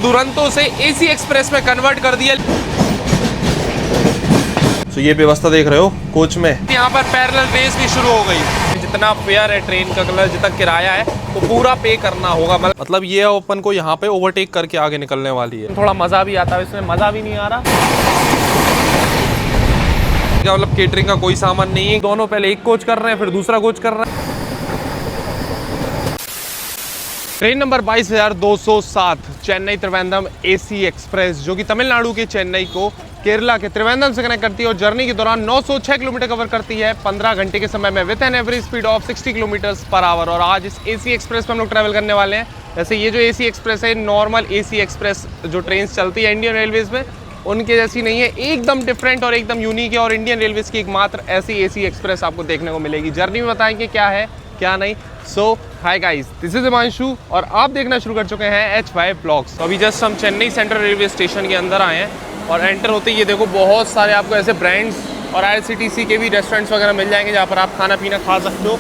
दुरंतो से AC express में convert कर दिया। तो ये व्यवस्था देख रहे हो कोच में, यहाँ पर पैरेलल रेस भी शुरू हो गई। जितना फेयर है ट्रेन का कलर, जितना किराया है वो पूरा पे करना होगा। मतलब ये ओपन को यहाँ पे ओवरटेक करके आगे निकलने वाली है। थोड़ा मजा भी आता है इसमें, मजा भी नहीं आ रहा क्या, मतलब केटरिंग का कोई सामान नहीं है। दोनों पहले एक कोच कर रहे हैं, फिर दूसरा कोच कर रहे हैं। Train number 22,207 Chennai Trivandrum AC express, जो कि तमिलनाडु के चेन्नई को केरला के त्रिवेंद्रम से कनेक्ट करती है और जर्नी के दौरान 906 किलोमीटर कवर करती है 15 घंटे के समय में with an average speed of 60 kilometre per hour. और आज इस एसी एक्सप्रेस में हम लोग ट्रैवल करने वाले हैं। वैसे ये जो एसी एक्सप्रेस है, नॉर्मल एसी एक्सप्रेस जो ट्रेन चलती है इंडियन रेलवेज में, उनके जैसी नहीं है, एकदम डिफरेंट और एकदम यूनिक है। और इंडियन रेलवेज की एकमात्र ऐसी एसी एक्सप्रेस आपको देखने को मिलेगी। जर्नी में बताएंगे क्या है क्या नहीं। So hi guys, this is Himanshu और आप देखना शुरू कर चुके हैं H5 ब्लॉग्स। तो अभी जस्ट हम चेन्नई सेंट्रल रेलवे स्टेशन के अंदर आए हैं और एंटर होते ही ये देखो बहुत सारे आपको ऐसे ब्रांड्स और IRCTC के भी रेस्टोरेंट्स वगैरह मिल जाएंगे जहाँ पर आप खाना पीना खा सकते हो।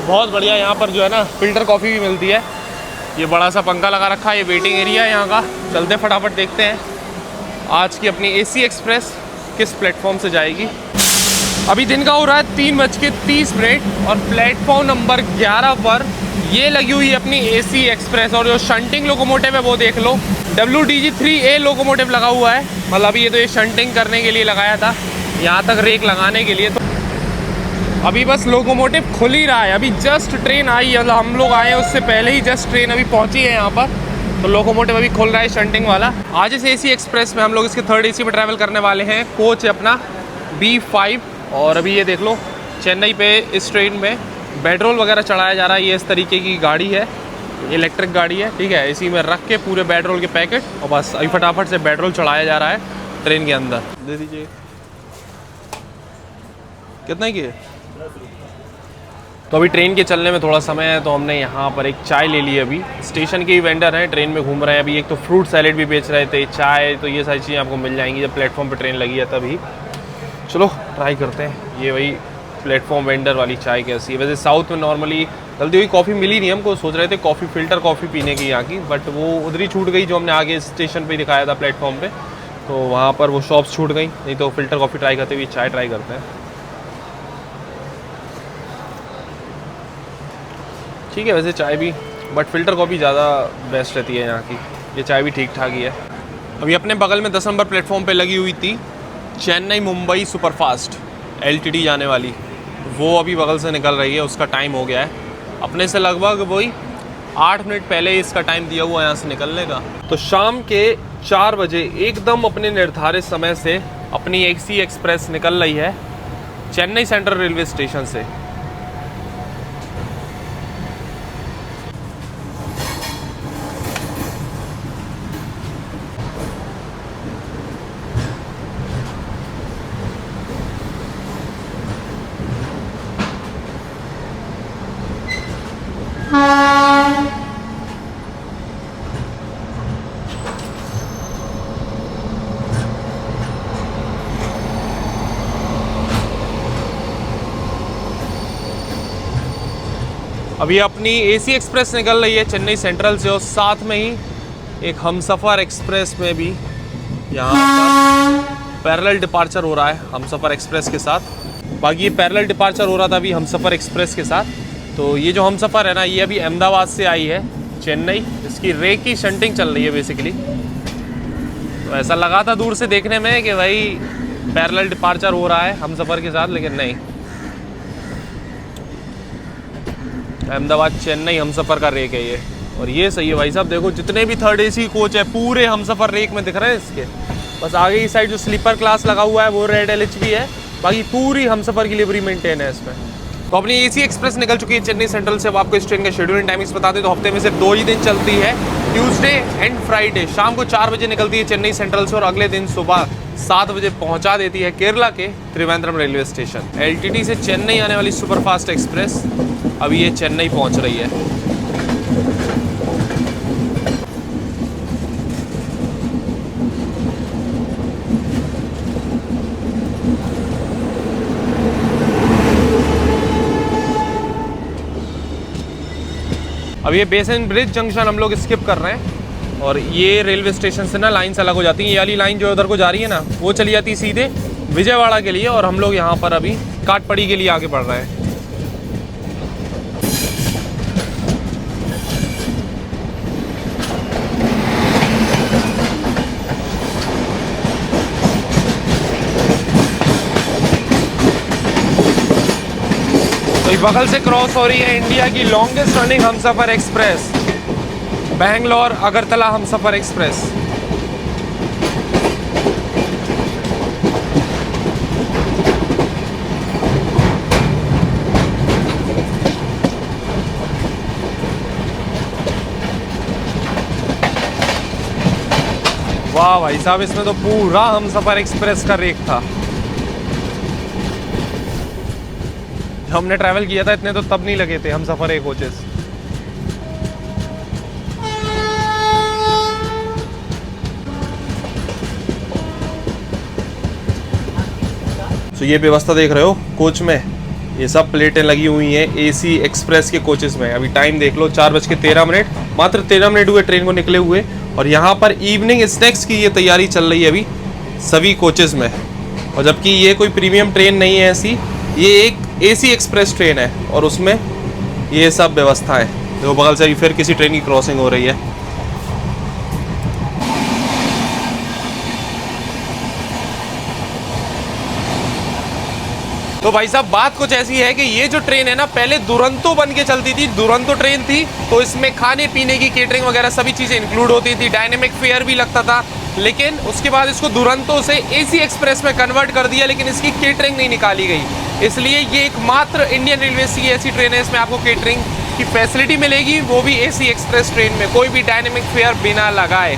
बहुत बढ़िया, यहाँ पर जो है ना फ़िल्टर कॉफ़ी भी मिलती है। ये बड़ा सा पंखा लगा रखा है, ये वेटिंग एरिया है यहाँ का। चलते फटाफट देखते हैं आज की अपनी एसी एक्सप्रेस किस प्लेटफॉर्म से जाएगी। अभी दिन का हो रहा है 3:30 और प्लेटफॉर्म नंबर 11 पर ये लगी हुई है अपनी एसी एक्सप्रेस। और जो शंटिंग लोकोमोटिव है वो देख लो, WDG3A लोकोमोटिव लगा हुआ है। मतलब ये तो ये शंटिंग करने के लिए लगाया था, यहाँ तक रेक लगाने के लिए। तो अभी बस लोकोमोटिव खुल ही रहा है, अभी जस्ट ट्रेन आई है। मतलब हम लोग आए हैं उससे पहले ही जस्ट ट्रेन अभी पहुँची है यहाँ पर। तो लोकोमोटिव अभी खुल रहा है शंटिंग वाला। आज इस एसी एक्सप्रेस में हम लोग इसके 3rd AC में ट्रैवल करने वाले हैं। कोच है अपना B5। और अभी ये देख लो चेन्नई पे इस ट्रेन में पेट्रोल वगैरह चढ़ाया जा रहा है। ये इस तरीके की गाड़ी है, इलेक्ट्रिक गाड़ी है, ठीक है। इसी में रख के पूरे पेट्रोल के पैकेट और बस अभी फटाफट से पेट्रोल चढ़ाया जा रहा है ट्रेन के अंदर। दे दीजिए, कितना की है? तो अभी ट्रेन के चलने में थोड़ा समय है तो हमने यहाँ पर एक चाय ले ली है। अभी स्टेशन के ही वेंडर हैं, ट्रेन में घूम रहे हैं। अभी एक तो फ्रूट सैलेड भी बेच रहे थे, चाय, तो ये सारी चीज़ें आपको मिल जाएंगी जब प्लेटफॉर्म पर ट्रेन लगी है तभी। चलो ट्राई करते हैं ये वही प्लेटफॉर्म वेंडर वाली चाय कैसी है। वैसे साउथ में नॉर्मली जल्दी हुई कॉफ़ी मिली नहीं, हमको सोच रहे थे कॉफ़ी फ़िल्टर कॉफ़ी पीने की यहाँ की, बट वो उधर ही छूट गई जो हमने आगे स्टेशन पे दिखाया था प्लेटफॉर्म पे। तो वहाँ पर वो शॉप्स छूट गई, नहीं तो फ़िल्टर कॉफ़ी ट्राई करते हुए चाय ट्राई करते हैं। ठीक है वैसे चाय भी, बट फ़िल्टर कॉफ़ी ज़्यादा बेस्ट रहती है यहाँ की। ये चाय भी ठीक ठाक ही है। अभी अपने बगल में 10 नंबर प्लेटफॉर्म पर लगी हुई थी चेन्नई मुंबई सुपरफास्ट LTD जाने वाली, वो अभी बगल से निकल रही है। उसका टाइम हो गया है, अपने से लगभग वही 8 मिनट पहले इसका टाइम दिया हुआ है यहाँ से निकलने का। तो शाम के 4 बजे एकदम अपने निर्धारित समय से अपनी एसी एक्सप्रेस निकल रही है चेन्नई सेंट्रल रेलवे स्टेशन से। अभी अपनी एसी एक्सप्रेस निकल रही है चेन्नई सेंट्रल से और साथ में ही एक हमसफ़र एक्सप्रेस में भी यहाँ पर पैरेलल डिपार्चर हो रहा है हमसफ़र एक्सप्रेस के साथ। बाकी ये पैरेलल डिपार्चर हो रहा था अभी हमसफ़र एक्सप्रेस के साथ। तो ये जो हमसफ़र है ना, ये अभी अहमदाबाद से आई है चेन्नई। इसकी रेक की शंटिंग चल रही है बेसिकली। तो ऐसा लगा था दूर से देखने में कि भाई पैरेलल डिपार्चर हो रहा है हमसफ़र के साथ, लेकिन नहीं, अहमदाबाद चेन्नई हमसफ़र का रेक है ये। और ये सही है भाई साहब, देखो जितने भी 3rd AC कोच है पूरे हमसफ़र रेक में दिख रहे हैं इसके। बस आगे की साइड जो स्लीपर क्लास लगा हुआ है वो रेड LHB है, बाकी पूरी हमसफ़र की लिवरी मेंटेन है इसमें। तो अपनी एसी एक्सप्रेस निकल चुकी है चेन्नई सेंट्रल से। अब आपको इस ट्रेन का शेड्यूल एंड टाइमिंग्स बता दें तो हफ्ते में सिर्फ 2 ही दिन चलती है, ट्यूसडे एंड फ्राइडे। शाम को 4 बजे निकलती है चेन्नई सेंट्रल से और अगले दिन सुबह 7 बजे पहुंचा देती है केरला के त्रिवेंद्रम रेलवे स्टेशन। LTD से चेन्नई आने वाली सुपरफास्ट एक्सप्रेस अभी ये चेन्नई पहुंच रही है। अब ये बेसन ब्रिज जंक्शन हम लोग स्किप कर रहे हैं और ये रेलवे स्टेशन से ना लाइन से अलग हो जाती है। ये वाली लाइन जो उधर को जा रही है ना, वो चली जाती है सीधे विजयवाड़ा के लिए, और हम लोग यहाँ पर अभी काटपड़ी के लिए आगे बढ़ रहे हैं। तो बगल से क्रॉस हो रही है इंडिया की longest running Humsafar express, Bangalore Agartala Humsafar express. वाह भाई साहब, इसमें तो पूरा हमसफर एक्सप्रेस का रेक था। जब हमने ट्रैवल किया था इतने तो तब नहीं लगे थे हमसफर एक कोचेस। तो ये व्यवस्था देख रहे हो कोच में, ये सब प्लेटें लगी हुई हैं एसी एक्सप्रेस के कोचेस में। अभी टाइम देख लो 4:13, मात्र 13 मिनट हुए ट्रेन को निकले हुए, और यहाँ पर इवनिंग स्नैक्स की ये तैयारी चल रही है अभी सभी कोचेस में। और जबकि ये कोई प्रीमियम ट्रेन नहीं है ऐसी, ये एक एसी एक्सप्रेस ट्रेन है और उसमें ये सब व्यवस्था है। देखो बगल से फिर किसी ट्रेन की क्रॉसिंग हो रही है। तो भाई साहब बात कुछ ऐसी है कि ये जो ट्रेन है ना, पहले दुरंतो बन के चलती थी, दुरंतो ट्रेन थी, तो इसमें खाने पीने की केटरिंग वगैरह सभी चीज़ें इंक्लूड होती थी, डायनेमिक फेयर भी लगता था। लेकिन उसके बाद इसको दुरंतो से एसी एक्सप्रेस में कन्वर्ट कर दिया, लेकिन इसकी केटरिंग नहीं निकाली गई। इसलिए ये एकमात्र इंडियन रेलवे की ऐसी ट्रेन है इसमें आपको केटरिंग की फैसिलिटी मिलेगी, वो भी एसी एक्सप्रेस ट्रेन में, कोई भी डायनेमिक फेयर बिना लगाए।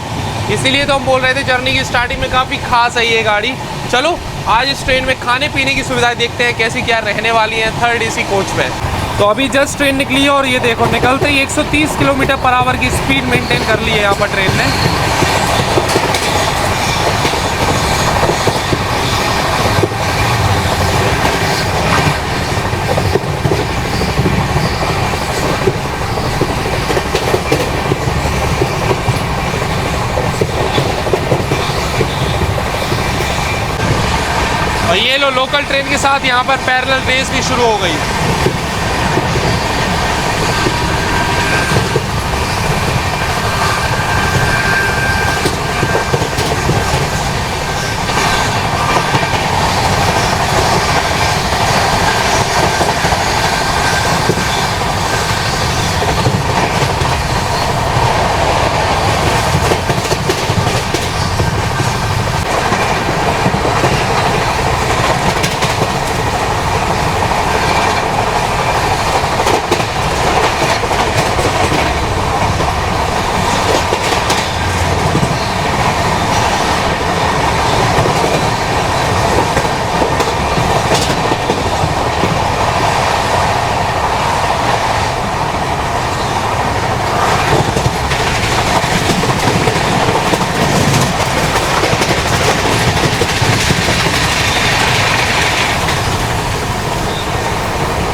इसीलिए तो हम बोल रहे थे जर्नी की स्टार्टिंग में काफ़ी खास है ये गाड़ी। चलो आज इस ट्रेन में खाने पीने की सुविधाएं देखते हैं कैसी क्या रहने वाली हैं 3rd एसी कोच में। तो अभी जस्ट ट्रेन निकली है और ये देखो निकलते ही 130 किलोमीटर पर आवर की स्पीड मेंटेन कर ली है यहाँ पर ट्रेन ने। और ये लो लोकल ट्रेन के साथ यहाँ पर पैरेलल रेस भी शुरू हो गई।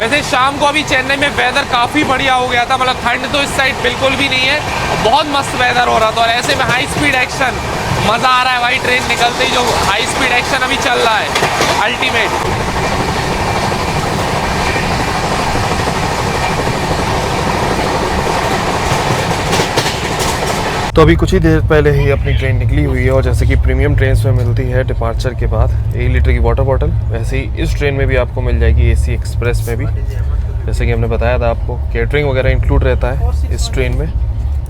वैसे शाम को अभी चेन्नई में वेदर काफ़ी बढ़िया हो गया था, मतलब ठंड तो इस साइड बिल्कुल भी नहीं है, बहुत मस्त वेदर हो रहा था। और ऐसे में हाई स्पीड एक्शन मज़ा आ रहा है भाई, ट्रेन निकलते ही जो हाई स्पीड एक्शन अभी चल रहा है अल्टीमेट। तो अभी कुछ ही देर पहले ही अपनी ट्रेन निकली हुई है, और जैसे कि प्रीमियम ट्रेन में मिलती है डिपार्चर के बाद 1 लीटर की वाटर बॉटल, वैसे ही इस ट्रेन में भी आपको मिल जाएगी एसी एक्सप्रेस में भी। जैसे कि हमने बताया था आपको केटरिंग वगैरह इंक्लूड रहता है इस ट्रेन में,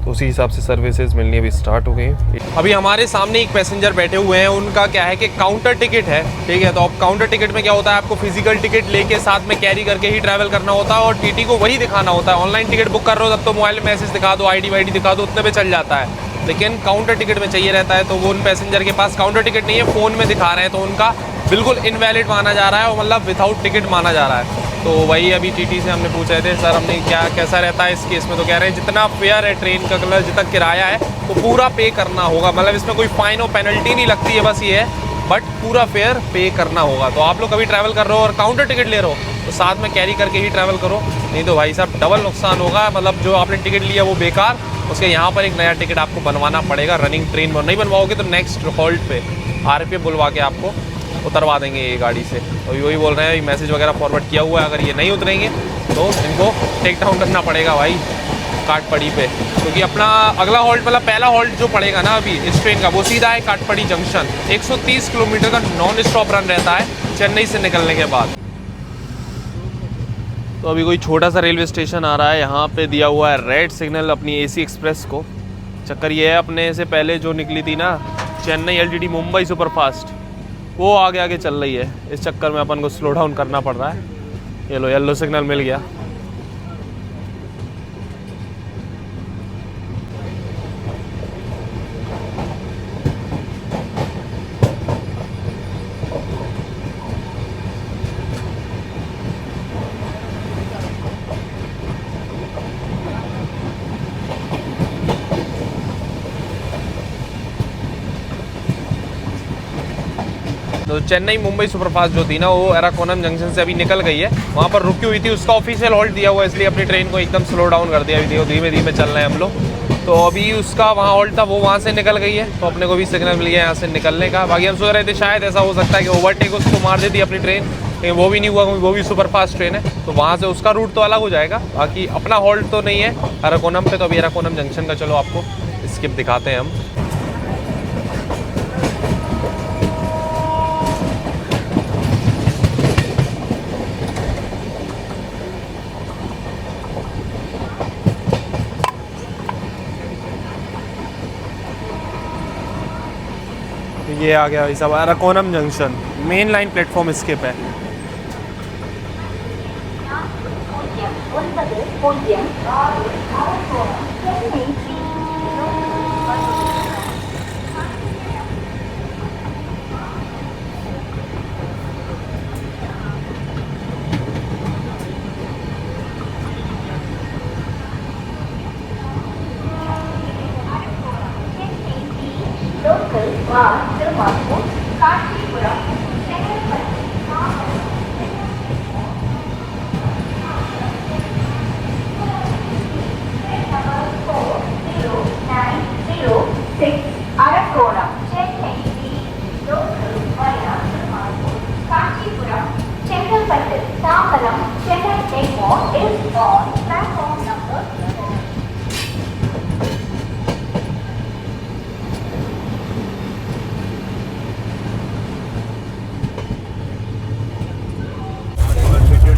तो उसी हिसाब से सर्विसेज मिलनी अभी स्टार्ट हो गई। अभी हमारे सामने एक पैसेंजर बैठे हुए हैं, उनका क्या है कि काउंटर टिकट है, ठीक है। तो अब काउंटर टिकट में क्या होता है, आपको फिजिकल टिकट लेके साथ में कैरी करके ही ट्रैवल करना होता है, और टीटी को वही दिखाना होता है। ऑनलाइन टिकट बुक कर रहे हो तब तो मोबाइल में मैसेज दिखा दो, आईडी वाईडी दिखा दो, उतने पे चल जाता है। लेकिन काउंटर टिकट में चाहिए रहता है, तो वो उन पैसेंजर के पास काउंटर टिकट नहीं है, फ़ोन में दिखा रहे हैं, तो उनका बिल्कुल इनवैलिड माना जा रहा है, मतलब विदाउट टिकट माना जा रहा है। तो वही अभी टीटी से हमने पूछ रहे थे, सर हमने क्या कैसा रहता है इस केस में, तो कह रहे हैं जितना फेयर है ट्रेन का, कलर जितना किराया है वो पूरा पे करना होगा, मतलब इसमें कोई फाइन और पेनल्टी नहीं लगती है, बस ये है, बट पूरा फेयर पे करना होगा। तो आप लोग कभी ट्रैवल कर रहे हो और काउंटर टिकट ले रहे हो तो साथ में कैरी करके ही ट्रैवल करो, नहीं तो भाई साहब डबल नुकसान होगा, मतलब जो आपने टिकट लिया वो बेकार, उसके यहाँ पर एक नया टिकट आपको बनवाना पड़ेगा। रनिंग ट्रेन नहीं बनवाओगे तो नेक्स्ट हॉल्ट पे RPF बुलवा के आपको उतरवा देंगे ये गाड़ी से। तो वही बोल रहे हैं, मैसेज वगैरह फॉरवर्ड किया हुआ है, अगर ये नहीं उतरेंगे तो इनको टेक डाउन करना पड़ेगा भाई काटपड़ी पे। क्योंकि अपना अगला हॉल्ट मतलब पहला हॉल्ट जो पड़ेगा ना अभी इस ट्रेन का, वो सीधा है काटपड़ी जंक्शन। 130 किलोमीटर का नॉन स्टॉप रन रहता है चेन्नई से निकलने के बाद। तो अभी कोई छोटा सा रेलवे स्टेशन आ रहा है, यहाँ पे दिया हुआ है रेड सिग्नल अपनी AC एक्सप्रेस को। चक्कर ये है, अपने से पहले जो निकली थी ना चेन्नई LTT मुंबई सुपरफास्ट, वो आगे आगे चल रही है। इस चक्कर में अपन को स्लो डाउन करना पड़ रहा है। ये लो येलो सिग्नल मिल गया। तो चेन्नई मुंबई सुपरफास्ट जो थी ना वो एराकोनम जंक्शन से अभी निकल गई है, वहाँ पर रुकी हुई थी। उसका ऑफिशियल हॉल्ट दिया हुआ है, इसलिए अपनी ट्रेन को एकदम स्लो डाउन कर दिया। अभी धीमे धीमे चल रहे हैं हम लोग। तो अभी उसका वहाँ हॉल्ट था, वो वहाँ से निकल गई है। तो अपने को भी सिग्नल मिल गया यहाँ से निकलने का। बाकी हम सोच रहे थे शायद ऐसा हो सकता है कि ओवरटेक उसको मार देती अपनी ट्रेन, लेकिन वो भी नहीं हुआ, वो भी सुपरफास्ट ट्रेन है। तो वहाँ से उसका रूट तो अलग हो जाएगा। बाकी अपना हॉल्ट तो नहीं है एराकोनम पे। तो अभी एराकोनम जंक्शन का चलो आपको स्किप दिखाते हैं हम। ये आ गया भाई साहब एराकोनम जंक्शन, मेन लाइन प्लेटफॉर्म इसके पे।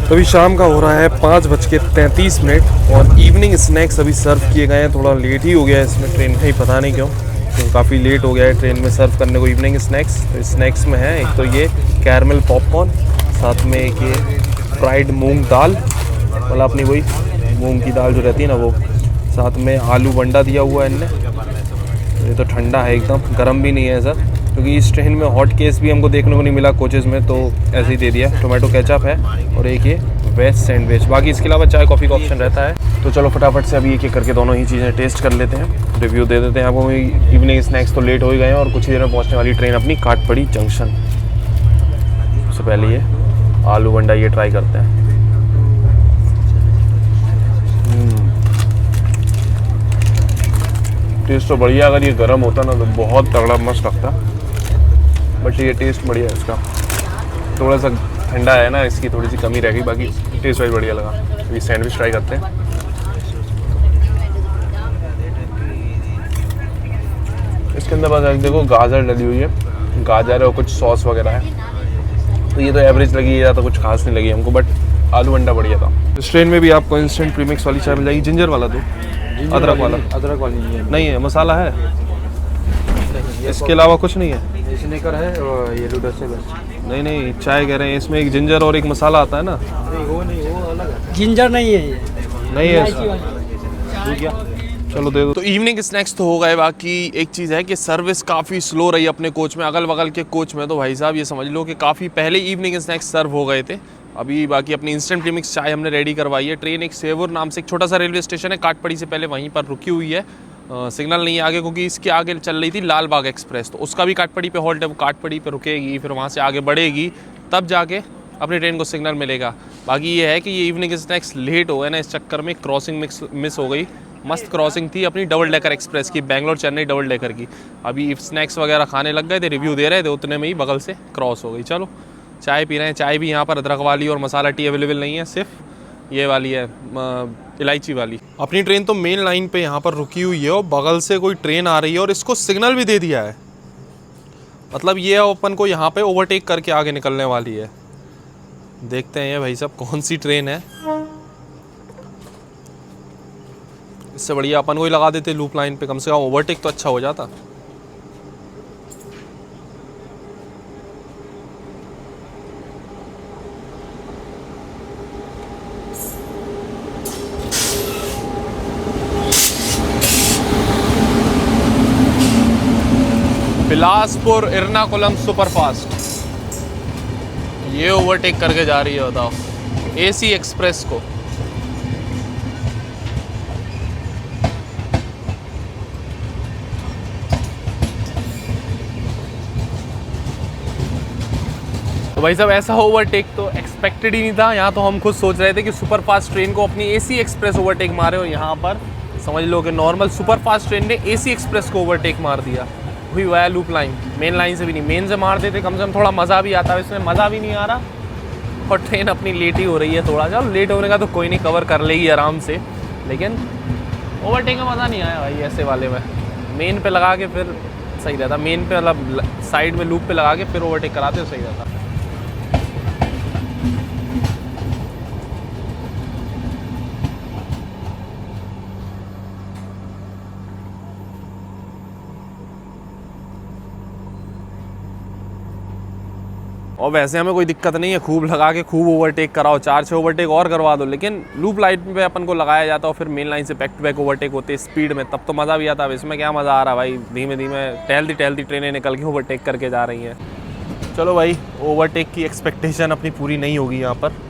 अभी शाम का हो रहा है 5:33 और इवनिंग स्नैक्स अभी सर्व किए गए हैं। थोड़ा लेट ही हो गया है इसमें ट्रेन का ही, पता नहीं क्यों, तो काफ़ी लेट हो गया है ट्रेन में सर्व करने को इवनिंग स्नैक्स। तो स्नैक्स में है एक तो ये कैरमल पॉपकॉर्न, साथ में एक ये फ्राइड मूंग दाल, मतलब अपनी वही मूंग की दाल जो रहती है ना वो, साथ में आलू बंडा दिया हुआ है इनने। ये तो ठंडा है एकदम, गर्म भी नहीं है सर, क्योंकि इस ट्रेन में हॉट केस भी हमको देखने को नहीं मिला कोचेज़ में, तो ऐसे ही दे दिया। टोमेटो केचप है और एक ये वेज सैंडविच। बाकी इसके अलावा चाय कॉफ़ी का ऑप्शन रहता है। तो चलो फटाफट से अभी एक एक करके दोनों ही चीज़ें टेस्ट कर लेते हैं, रिव्यू दे देते हैं आपको। इवनिंग स्नैक्स तो लेट हो ही गए हैं और कुछ ही देर में पहुँचने वाली ट्रेन अपनी काटपड़ी जंक्शन। सबसे पहले ये आलू बंडा ये ट्राई करते हैं। टेस्ट तो बढ़िया, अगर ये गर्म होता ना तो बहुत तगड़ा मस्त लगता, बट ये टेस्ट बढ़िया है इसका। थोड़ा सा ठंडा है ना, इसकी थोड़ी सी कमी रह गई, बाकी टेस्ट वाइज बढ़िया लगा। अभी सैंडविच ट्राई करते हैं। इसके अंदर बस देखो गाजर डली हुई है, गाजर है और कुछ सॉस वगैरह है, तो ये तो एवरेज लगी है, तो कुछ खास नहीं लगी हमको, बट आलू अंडा बढ़िया था। इस ट्रेन में भी आपको इंस्टेंट प्रीमिक्स वाली चाय मिल जाएगी। जिंजर वाला दो, अदरक वाला? अदरक वाली नहीं है। मसाला है इसके अलावा कुछ नहीं है? स्नेकर है और ये लूडस है बस। नहीं चाय कह रहे हैं, इसमें एक जिंजर और एक मसाला आता है ना? नहीं वो अलग है। जिंजर नहीं है ये, नहीं है। चलो दे दो। तो इवनिंग स्नैक्स तो हो गए। बाकी एक चीज़ है कि सर्विस काफ़ी स्लो रही अपने कोच में, अगल बगल के कोच में। तो भाई साहब ये समझ लो कि काफ़ी पहले इवनिंग स्नैक्स सर्व हो गए थे। अभी बाकी अपनी इंस्टेंट प्रीमिक्स चाय हमने रेडी करवाई है। ट्रेन एक सेवुर नाम से एक छोटा सा रेलवे स्टेशन है काटपड़ी से पहले, वहीं पर रुकी हुई है। सिग्नल नहीं है आगे, क्योंकि इसके आगे चल रही थी लाल बाग एक्सप्रेस, तो उसका भी काटपड़ी पे हॉल्ट है। वो काटपड़ी पे रुकेगी, फिर वहाँ से आगे बढ़ेगी, तब जाके अपनी ट्रेन को सिग्नल मिलेगा। बाकी ये है कि ये इवनिंग स्नैक्स लेट हो गए ना, इस चक्कर में क्रॉसिंग मिस हो गई। मस्त क्रॉसिंग थी अपनी डबल डेकर एक्सप्रेस की, बेंगलोर चेन्नई डबल डेकर की। अभी स्नैक्स वगैरह खाने लग गए थे, रिव्यू दे रहे थे, उतने में ही बगल से क्रॉस हो गई। चलो चाय पी रहे हैं। चाय भी यहाँ पर अदरक वाली और मसाला टी अवेलेबल नहीं है, सिर्फ ये वाली है इलायची वाली। अपनी ट्रेन तो मेन लाइन पे यहाँ पर रुकी हुई है और बगल से कोई ट्रेन आ रही है और इसको सिग्नल भी दे दिया है। मतलब ये ओपन को यहाँ पे ओवरटेक करके आगे निकलने वाली है। देखते हैं ये भाई साहब कौन सी ट्रेन है। इससे बढ़िया अपन को ही लगा देते लूप लाइन पे, कम से कम ओवरटेक तो अच्छा हो जाता। बिलासपुर एर्नाकुलम सुपरफास्ट ये ओवरटेक करके जा रही है, बताओ एसी एक्सप्रेस को। तो भाई साहब ऐसा ओवरटेक तो एक्सपेक्टेड ही नहीं था। यहाँ तो हम खुद सोच रहे थे कि सुपरफास्ट ट्रेन को अपनी एसी एक्सप्रेस ओवरटेक मारे, और यहाँ पर समझ लो कि नॉर्मल सुपरफास्ट ट्रेन ने एसी एक्सप्रेस को ओवरटेक मार दिया। हुई हुआ है लूप लाइन, मेन लाइन से भी नहीं, मेन से मार देते कम से कम थोड़ा मज़ा भी आता है। इसमें मज़ा भी नहीं आ रहा और ट्रेन अपनी लेट ही हो रही है थोड़ा। चलो लेट होने का तो कोई नहीं, कवर कर लेगी आराम से, लेकिन ओवरटेक का मज़ा नहीं आया भाई ऐसे वाले में। मेन पे लगा के फिर सही रहता, मेन पे मतलब साइड में लूप पे लगा के फिर ओवरटेक कराते तो सही रहता। और वैसे हमें कोई दिक्कत नहीं है, खूब लगा के खूब ओवरटेक कराओ, 4-6 ओवरटेक और करवा दो, लेकिन लूप लाइन पे अपन को लगाया जाता और फिर मेन लाइन से बैक टू बैक ओवरटेक होते स्पीड में, तब तो मज़ा भी आता है। इसमें क्या मज़ा आ रहा भाई, धीमे धीमे टहलती ट्रेनें निकल के ओवरटेक करके जा रही हैं। चलो भाई ओवरटेक की एक्सपेक्टेशन अपनी पूरी नहीं होगी, यहाँ पर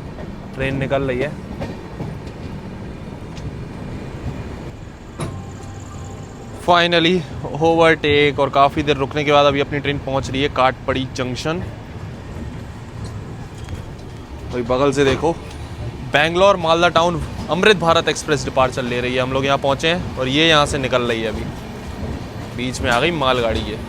ट्रेन निकल रही है। फाइनली ओवरटेक और काफ़ी देर रुकने के बाद अभी अपनी ट्रेन पहुँच रही है काटपड़ी जंक्शन। भाई बगल से देखो Bangalore Malda town Amrit Bharat express departure ले रही है। हम लोग यहाँ पहुँचे हैं और ये यहाँ से निकल रही है, अभी बीच में आ गई मालगाड़ी है।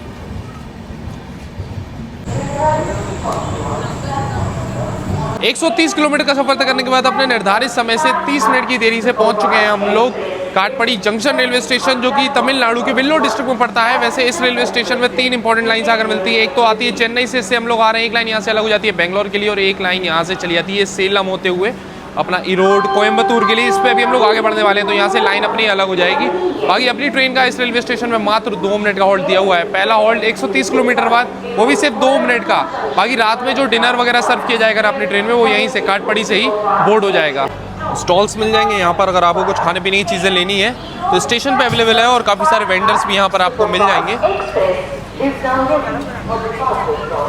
है 130 किलोमीटर का सफर तय करने के बाद अपने निर्धारित समय से 30 मिनट की देरी से पहुंच चुके हैं हम लोग काटपड़ी जंक्शन रेलवे स्टेशन, जो कि तमिलनाडु के वेल्लोर डिस्ट्रिक्ट में पड़ता है। वैसे इस रेलवे स्टेशन में 3 इंपॉर्टेंट लाइन्स आकर मिलती है। एक तो आती है चेन्नई से, इससे हम लोग आ रहे हैं, एक लाइन यहाँ से अलग हो जाती है बेंगलोर के लिए, और एक लाइन यहाँ से चली जाती है सेलम होते हुए अपना इरोड कोयम्बतूर के लिए। इस पर अभी हम लोग आगे बढ़ने वाले हैं, तो यहाँ से लाइन अपनी अलग हो जाएगी। बाकी अपनी ट्रेन का इस रेलवे स्टेशन में मात्र 2 मिनट का हॉल्ट दिया हुआ है। पहला हॉल्ट 130 किलोमीटर बाद, वो भी सिर्फ 2 मिनट का। बाकी रात में जो डिनर वगैरह सर्व किया जाएगा अपनी ट्रेन में, वो यहीं से काटपड़ी से ही बोर्ड हो जाएगा। स्टॉल्स मिल जाएंगे यहाँ पर, अगर आपको कुछ खाने पीने की चीज़ें लेनी है तो स्टेशन पे अवेलेबल है, और काफ़ी सारे वेंडर्स भी यहाँ पर आपको मिल जाएंगे।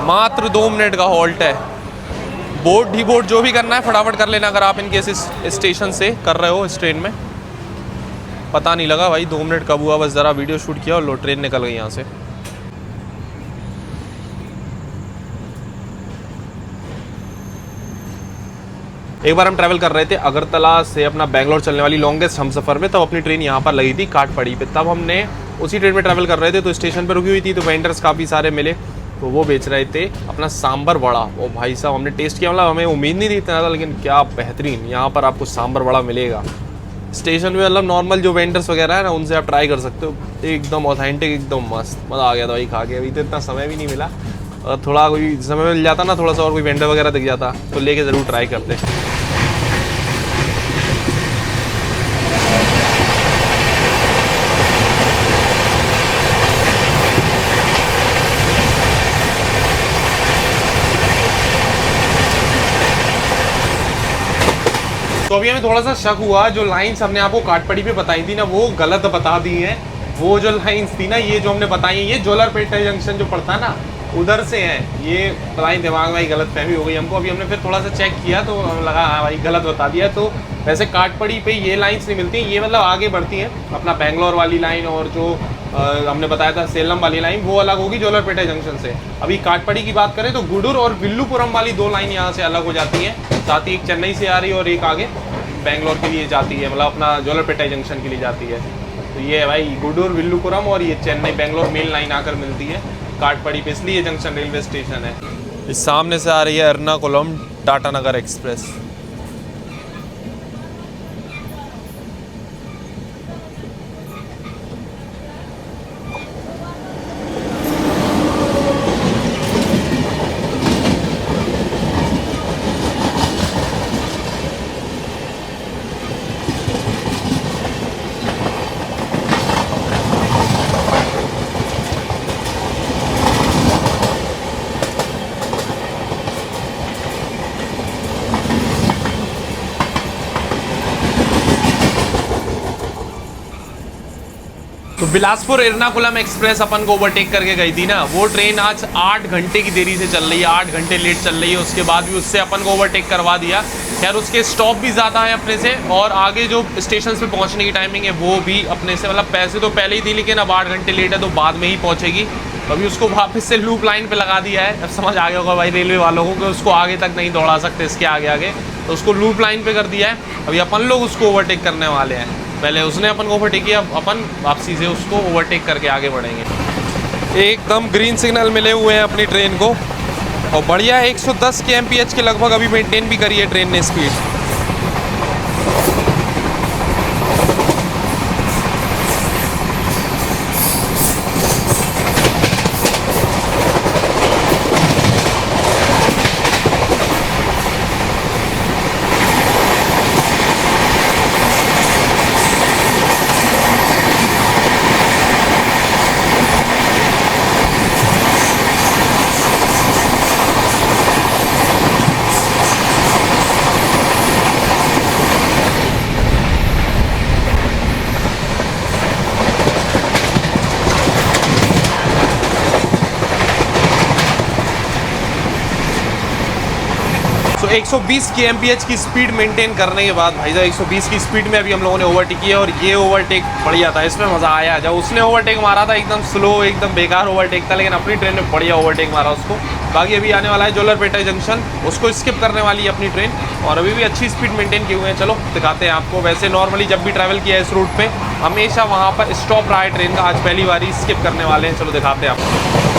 मात्र 2 मिनट का हॉल्ट है। बोर्ड डी बोर्ड जो भी करना है फटाफट कर लेना, अगर आप इनके इस स्टेशन से कर रहे हो इस ट्रेन में। पता नहीं लगा भाई 2 मिनट कब हुआ, बस ज़रा वीडियो शूट किया और लो ट्रेन निकल गई यहाँ से। एक बार हम ट्रैवल कर रहे थे अगरतला से अपना बेंगलोर चलने वाली लॉन्गेस्ट हम सफ़र में, तब अपनी ट्रेन यहाँ पर लगी थी काटपड़ी पे। तब हमने उसी ट्रेन में ट्रैवल कर रहे थे, तो स्टेशन पर रुकी हुई थी, तो वेंडर्स काफ़ी सारे मिले, तो वो बेच रहे थे अपना सांबर वड़ा। वो भाई साहब हमने टेस्ट किया, मतलब हमें उम्मीद नहीं थी इतना ज़्यादा, लेकिन क्या बेहतरीन यहाँ पर आपको सांबर वड़ा मिलेगा स्टेशन में। मतलब नॉर्मल जो वेंडर्स वगैरह है ना, उनसे आप ट्राई कर सकते हो, एकदम ऑथेंटिक, एकदम मस्त, मज़ा आ गया था भाई खा के। अभी तो इतना समय भी नहीं मिला, और थोड़ा कोई समय मिल जाता ना, थोड़ा सा और कोई वेंडर वगैरह दिख जाता तो लेके ज़रूर ट्राई करते। तो अभी हमें थोड़ा सा शक हुआ, जो लाइंस हमने आपको काटपड़ी पे बताई थी ना, वो गलत बता दी हैं। वो जो लाइंस थी ना, ये जो हमने बताई है, ये जोलारपेट जंक्शन जो पड़ता है ना, उधर से हैं। ये बताई दिमाग में गलत फहमी हो गई हमको। अभी हमने फिर थोड़ा सा चेक किया तो लगा हाँ भाई गलत बता दिया। तो वैसे काटपड़ी पे ये लाइंस नहीं मिलती, ये मतलब आगे बढ़ती हैं। अपना बेंगलोर वाली लाइन और जो हमने बताया था सेलम वाली लाइन, वो अलग होगी जोलारपेट जंक्शन से। अभी काटपड़ी की बात करें तो गुडूर और विल्लुपुरम वाली 2 लाइन यहाँ से अलग हो जाती हैं। साथ ही एक चेन्नई से आ रही है और एक आगे बेंगलोर के लिए जाती है, मतलब अपना जोलारपेटा जंक्शन के लिए जाती है। तो ये है भाई गुडूर विल्लुपुरम और ये चेन्नई बेंगलोर मेल लाइन आकर मिलती है काटपड़ी पे, इसलिए ये जंक्शन रेलवे स्टेशन है। इस सामने से आ रही है एर्नाकुलम टाटानगर एक्सप्रेस। तो बिलासपुर एर्नाकुलम एक्सप्रेस अपन को ओवरटेक करके गई थी ना, वो ट्रेन आज 8 घंटे की देरी से चल रही है, 8 घंटे लेट चल रही है। उसके बाद भी उससे अपन को ओवरटेक करवा दिया। खैर उसके स्टॉप भी ज़्यादा है अपने से, और आगे जो स्टेशन पे पहुंचने की टाइमिंग है वो भी अपने से, मतलब पैसे तो पहले ही थी लेकिन अब 8 घंटे लेट है तो बाद में ही पहुँचेगी। तो अभी उसको वापस से लूप लाइन पे लगा दिया है। अब समझ आ गया होगा भाई रेलवे वालों को कि उसको आगे तक नहीं दौड़ा सकते, इसके आगे आगे, तो उसको लूप लाइन पे कर दिया है। अभी अपन लोग उसको ओवरटेक करने वाले हैं। पहले उसने अपन को ओवरटेक किया, अब अपन वापसी से उसको ओवरटेक करके आगे बढ़ेंगे। एकदम ग्रीन सिग्नल मिले हुए हैं अपनी ट्रेन को, और बढ़िया 110 kmph के लगभग अभी मेंटेन भी करी है ट्रेन ने स्पीड। तो 120 kmph की स्पीड मेंटेन करने के बाद भाई साहब 120 की स्पीड में अभी हम लोगों ने ओवरटेक किया, और ये ओवरटेक बढ़िया था, इसमें मज़ा आया। जब उसने ओवरटेक मारा था एकदम स्लो, एकदम बेकार ओवरटेक था, लेकिन अपनी ट्रेन में बढ़िया ओवरटेक मारा उसको। बाकी अभी आने वाला है जोलारपेटा जंक्शन, उसको स्किप करने वाली है अपनी ट्रेन, और अभी भी अच्छी स्पीड मेंटेन किए हुए हैं। चलो दिखाते हैं आपको। वैसे नॉर्मली जब भी ट्रैवल किया है इस रूट पर, हमेशा वहाँ पर स्टॉप रहा है ट्रेन का, आज पहली बार स्किप करने वाले हैं। चलो दिखाते हैं आपको।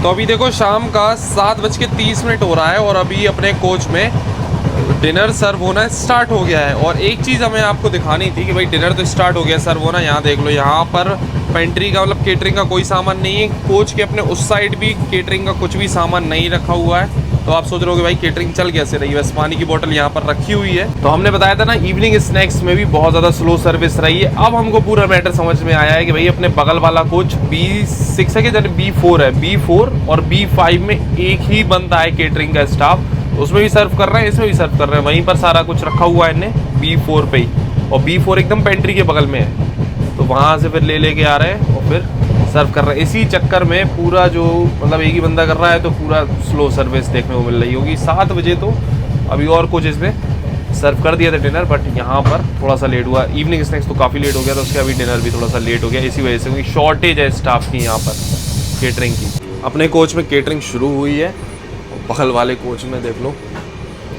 तो अभी देखो शाम का 7:30 हो रहा है, और अभी अपने कोच में डिनर सर्व होना स्टार्ट हो गया है। और एक चीज़ हमें आपको दिखानी थी कि भाई डिनर तो स्टार्ट हो गया सर्व होना। यहाँ देख लो, यहाँ पर पेंट्री का मतलब केटरिंग का कोई सामान नहीं है। कोच के अपने उस साइड भी केटरिंग का कुछ भी सामान नहीं रखा हुआ है। तो आप सोच रहे हो कि भाई केटरिंग चल कैसे रही है। बस पानी की बोतल यहाँ पर रखी हुई है। तो हमने बताया था ना इवनिंग स्नैक्स में भी बहुत ज़्यादा स्लो सर्विस रही है। अब हमको पूरा मैटर समझ में आया है कि भाई अपने बगल वाला कोच B6 है कि B4 है, B4 और B5 में एक ही बनता है केटरिंग का स्टाफ, उसमें भी सर्व कर रहे हैं, इसमें भी सर्व कर रहे हैं। वहीं पर सारा कुछ रखा हुआ है इन्हें B4 पे ही, और B4 एकदम पेंट्री के बगल में है। तो वहाँ से फिर लेके आ रहे हैं और फिर सर्व कर रहे हैं। इसी चक्कर में पूरा जो मतलब एक ही बंदा कर रहा है, तो पूरा स्लो सर्विस देखने को मिल रही होगी। 7 बजे तो अभी और कुछ इसमें सर्व कर दिया था डिनर, बट यहाँ पर थोड़ा सा लेट हुआ। इवनिंग स्नैक्स तो काफ़ी लेट हो गया था, उसके अभी डिनर भी थोड़ा सा लेट हो गया इसी वजह से, क्योंकि शॉर्टेज है स्टाफ की यहाँ पर केटरिंग की। अपने कोच में केटरिंग शुरू हुई है, बगल वाले कोच में देख लो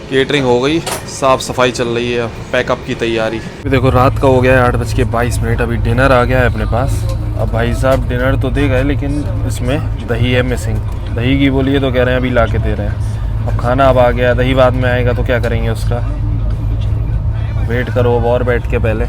केटरिंग हो गई, साफ़ सफाई चल रही है, पैकअप की तैयारी। देखो रात का हो गया है 8:22, अभी डिनर आ गया है अपने पास। अब भाई साहब डिनर तो दे गए, लेकिन इसमें दही है मिसिंग। दही की बोलिए तो कह रहे हैं अभी ला के दे रहे हैं। अब खाना अब आ गया, दही बाद में आएगा तो क्या करेंगे उसका, वेट करो अब और बैठ के पहले।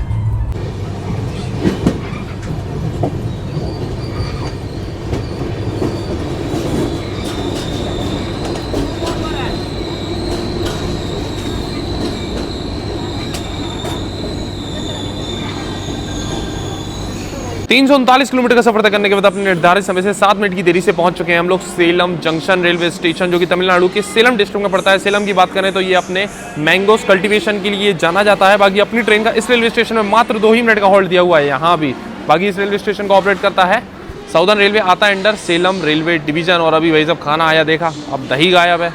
339 किलोमीटर का सफर तय करने के बाद अपने निर्धारित समय से 7 मिनट की देरी से पहुंच चुके हैं हम लोग सेलम जंक्शन रेलवे स्टेशन, जो कि तमिलनाडु के सेलम डिस्ट्रिक्ट में पड़ता है। सेलम की बात करें तो ये अपने मैंगोस कल्टीवेशन के लिए जाना जाता है। बाकी अपनी ट्रेन का इस रेलवे स्टेशन में मात्र 2 ही मिनट का होल्ड दिया हुआ है यहाँ भी। बाकी इस रेलवे स्टेशन को ऑपरेट करता है साउदर्न रेलवे, आता है अंडर सेलम रेलवे डिवीजन। और अभी वही सब खाना आया देखा, अब दही गायब है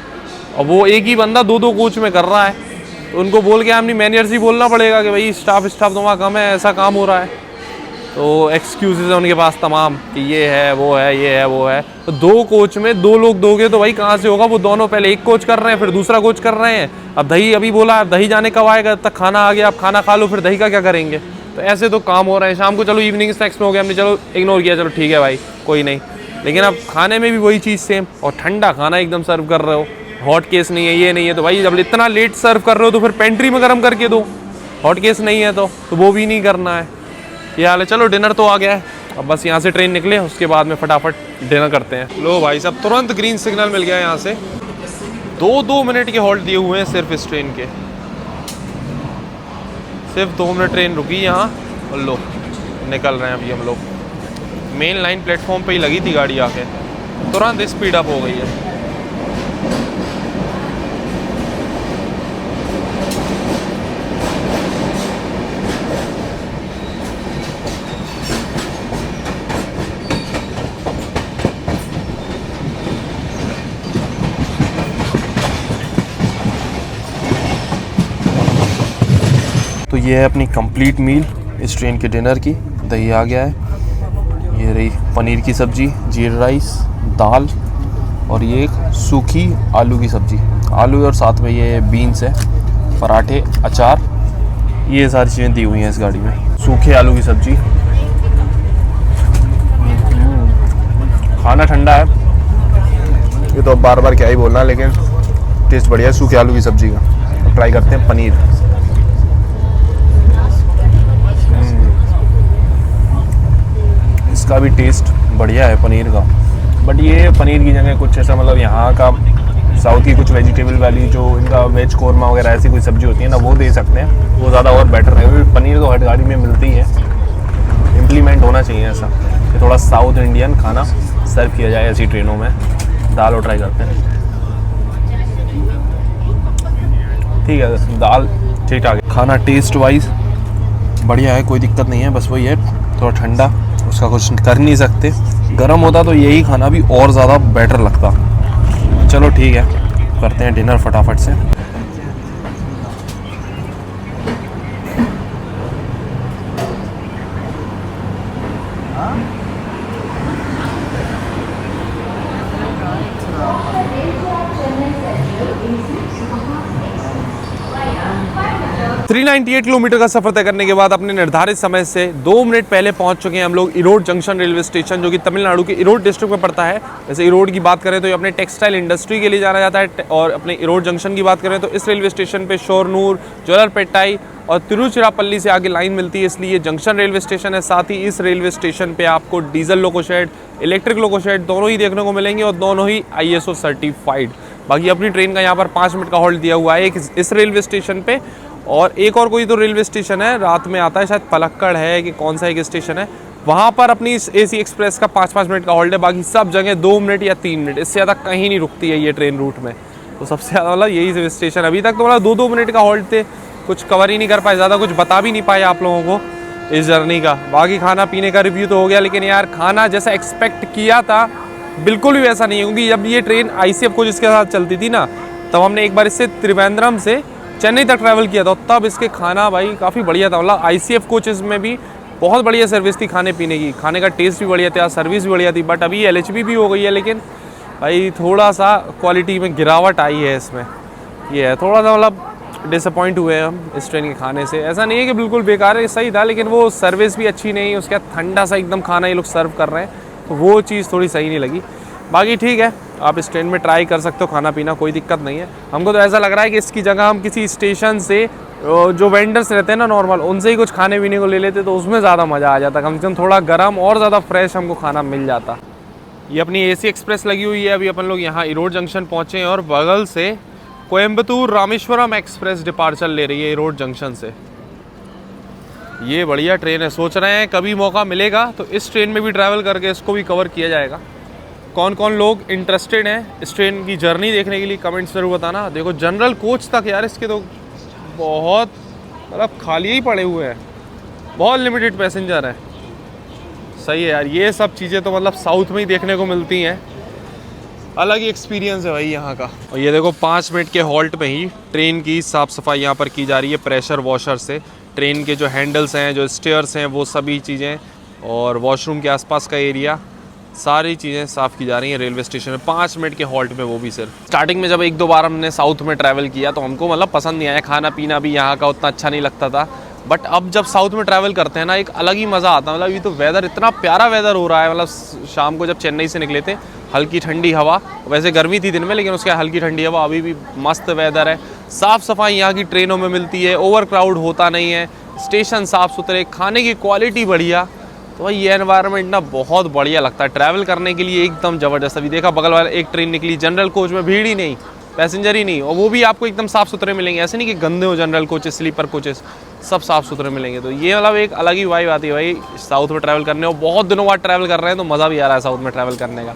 और वो एक ही बंदा 2-2 कोच में कर रहा है। तो उनको बोल के अपनी मैनेजर ही बोलना पड़ेगा कि भाई स्टाफ तुम्हारा कम है, ऐसा काम हो रहा है। तो एक्सक्यूजेज है उनके पास तमाम कि ये है वो है ये है वो है। तो 2 कोच में 2 लोग दोगे तो भाई कहाँ से होगा? वो दोनों पहले एक कोच कर रहे हैं, फिर दूसरा कोच कर रहे हैं। अब दही अभी बोला, अब दही जाने कब आएगा? तब तक खाना आ गया, अब खाना खा लो, फिर दही का क्या करेंगे? तो ऐसे तो काम हो रहे हैं। शाम को चलो इवनिंग स्नैक्स में हो गया, हमने चलो इग्नोर किया, चलो ठीक है भाई कोई नहीं। लेकिन अब खाने में भी वही चीज़ सेम, और ठंडा खाना एकदम सर्व कर रहे हो, हॉट केस नहीं है, ये नहीं है। तो भाई जब इतना लेट सर्व कर रहे हो तो फिर पेंट्री में गर्म करके दो। हॉट केस नहीं है तो वो भी नहीं करना है। ये हाल है। चलो डिनर तो आ गया है, अब बस यहाँ से ट्रेन निकले, उसके बाद में फटाफट डिनर करते हैं। लो भाई सब तुरंत ग्रीन सिग्नल मिल गया यहाँ से। 2-2 मिनट के हॉल्ट दिए हुए हैं सिर्फ इस ट्रेन के। सिर्फ 2 मिनट ट्रेन रुकी यहाँ और लो निकल रहे हैं अभी हम लोग। मेन लाइन प्लेटफॉर्म पे ही लगी थी गाड़ी आके, तुरंत स्पीड अप हो गई है। तो ये है अपनी कंप्लीट मील इस ट्रेन के डिनर की। दही आ गया है, ये रही पनीर की सब्जी, जीरा राइस, दाल और ये एक सूखी आलू की सब्जी, आलू और साथ में ये बीन्स है, पराठे, अचार, ये सारी चीज़ें दी हुई हैं इस गाड़ी में। सूखे आलू की सब्जी, खाना ठंडा है ये तो अब बार बार क्या ही बोलना, लेकिन टेस्ट बढ़िया है सूखे आलू की सब्जी का। अब ट्राई करते हैं पनीर। इसका भी टेस्ट बढ़िया है पनीर का, बट ये पनीर की जगह कुछ ऐसा मतलब यहाँ का साउथ की कुछ वेजिटेबल वाली जो इनका वेज कोरमा वगैरह ऐसी कोई सब्जी होती है ना, वो दे सकते हैं, वो ज़्यादा और बेटर है। क्योंकि पनीर तो हर गाड़ी में मिलती है, इम्प्लीमेंट होना चाहिए ऐसा कि थोड़ा साउथ इंडियन खाना सर्व किया जाए ऐसी ट्रेनों में। दाल और ट्राई करते हैं, ठीक है दाल ठीक ठाक है। खाना टेस्ट वाइज बढ़िया है, कोई दिक्कत नहीं है, बस वही है थोड़ा ठंडा, उसका कुछ कर नहीं सकते। गर्म होता तो यही खाना भी और ज़्यादा बेटर लगता। चलो ठीक है, करते हैं डिनर फटाफट से। 398 किलोमीटर का सफर तय करने के बाद अपने निर्धारित समय से 2 मिनट पहले पहुंच चुके हैं हम लोग इरोड जंक्शन रेलवे स्टेशन, जो कि तमिलनाडु के इरोड डिस्ट्रिक्ट में पड़ता है। जैसे इरोड की बात करें तो ये अपने टेक्सटाइल इंडस्ट्री के लिए जाना जाता है, और अपने इरोड जंक्शन की बात करें तो इस रेलवे स्टेशन पे शोरनूर, जोलरपेटाई और तिरुचिरापल्ली से आगे लाइन मिलती है, इसलिए जंक्शन रेलवे स्टेशन है। साथ ही इस रेलवे स्टेशन पे आपको diesel loco shed, electric loco shed दोनों ही देखने को मिलेंगे और दोनों ही ISO सर्टिफाइड। बाकी अपनी ट्रेन का यहाँ पर 5 मिनट का होल्ड दिया हुआ है, एक इस रेलवे स्टेशन पे और एक और कोई तो रेलवे स्टेशन है रात में आता है, शायद पलक्कड़ है कि कौन सा एक स्टेशन है, वहाँ पर अपनी इस AC एक्सप्रेस का 5-5 मिनट का होल्ड है। बाकी सब जगह 2 मिनट या 3 मिनट, इससे ज़्यादा कहीं नहीं रुकती है ये ट्रेन रूट में। तो सबसे ज़्यादा मतलब यही स्टेशन अभी तक तो मतलब 2-2 मिनट का होल्ड थे, कुछ कवर ही नहीं कर पाए, ज़्यादा कुछ बता भी नहीं पाए आप लोगों को इस जर्नी का। बाकी खाना पीने का रिव्यू तो हो गया, लेकिन यार खाना जैसा एक्सपेक्ट किया था बिल्कुल भी वैसा नहीं है। क्योंकि जब ये ट्रेन ICF कोच इसके साथ चलती थी ना, तब हमने एक बार इससे त्रिवेंद्रम से चेन्नई तक ट्रैवल किया था, तब इसके खाना भाई काफ़ी बढ़िया था। मतलब ICF कोचेज़ में भी बहुत बढ़िया सर्विस थी खाने पीने की, खाने का टेस्ट भी बढ़िया था, सर्विस भी बढ़िया थी। बट अभी LHB भी हो गई है, लेकिन भाई थोड़ा सा क्वालिटी में गिरावट आई है इसमें। ये है थोड़ा सा मतलब डिसअपॉइंट हुए हैं हम इस ट्रेन के खाने से। ऐसा नहीं है कि बिल्कुल बेकार है, सही था, लेकिन वो सर्विस भी अच्छी नहीं, उसके बाद ठंडा सा एकदम खाना ये लोग सर्व कर रहे हैं, तो वो चीज़ थोड़ी सही नहीं लगी। बाकी ठीक है, आप इस ट्रेन में ट्राई कर सकते हो खाना पीना, कोई दिक्कत नहीं है। हमको तो ऐसा लग रहा है कि इसकी जगह हम किसी स्टेशन से जो वेंडर्स रहते हैं ना नॉर्मल, उनसे ही कुछ खाने पीने को ले लेते तो उसमें ज़्यादा मज़ा आ जाता, कम से कम थोड़ा गर्म और ज़्यादा फ्रेश हमको खाना मिल जाता। ये अपनी AC एक्सप्रेस लगी हुई है, अभी अपन लोग यहाँ इरोड जंक्शन पहुँचे हैं और बगल से कोयम्बतूर रामेश्वरम एक्सप्रेस डिपार्चर ले रही है इरोड जंक्शन से। ये बढ़िया ट्रेन है, सोच रहे हैं कभी मौका मिलेगा तो इस ट्रेन में भी ट्रैवल करके इसको भी कवर किया जाएगा। कौन कौन लोग इंटरेस्टेड हैं इस ट्रेन की जर्नी देखने के लिए कमेंट्स ज़रूर बताना। देखो जनरल कोच तक यार इसके तो बहुत मतलब खाली ही पड़े हुए हैं, बहुत लिमिटेड पैसेंजर है। सही है यार, ये सब चीज़ें तो मतलब साउथ में ही देखने को मिलती हैं, अलग ही एक्सपीरियंस है भाई यहाँ का। और ये देखो 5 मिनट के हॉल्ट में ही ट्रेन की साफ़ सफाई यहाँ पर की जा रही है प्रेशर वॉशर से। ट्रेन के जो हैंडल्स हैं, जो स्टेयर्स हैं, वो सभी चीज़ें और वॉशरूम के आसपास का एरिया, सारी चीज़ें साफ़ की जा रही हैं रेलवे स्टेशन में 5 मिनट के हॉल्ट में, वो भी सिर्फ। स्टार्टिंग में जब 1-2 बार हमने साउथ में ट्रैवल किया तो हमको मतलब पसंद नहीं आया, खाना पीना भी यहाँ का उतना अच्छा नहीं लगता था। बट अब जब साउथ में ट्रैवल करते हैं ना, एक अलग ही मज़ा आता है। मतलब ये तो वेदर इतना प्यारा वेदर हो रहा है, मतलब शाम को जब चेन्नई से निकले थे, हल्की ठंडी हवा, वैसे गर्मी थी दिन में लेकिन उसके हल्की ठंडी हवा, अभी भी मस्त वेदर है। साफ़ सफाई यहाँ की ट्रेनों में मिलती है, ओवर क्राउड होता नहीं है, स्टेशन साफ़ सुथरे, खाने की क्वालिटी बढ़िया। तो भाई ये एनवायरनमेंट ना बहुत बढ़िया लगता है ट्रैवल करने के लिए, एकदम ज़बरदस्त। अभी देखा बगल वाला एक ट्रेन निकली जनरल कोच में, भीड़ ही नहीं, पैसेंजर ही नहीं, और वो भी आपको एकदम साफ़ सुथरे मिलेंगे। ऐसे नहीं कि गंदे हो जनरल कोचेस, स्लीपर कोचेस, सब साफ़ सुथरे मिलेंगे। तो ये मतलब एक अलग ही वाइब आती है भाई साउथ में ट्रैवल करने। और बहुत दिनों बाद ट्रैवल कर रहे हैं तो मज़ा भी आ रहा है साउथ में ट्रैवल करने का।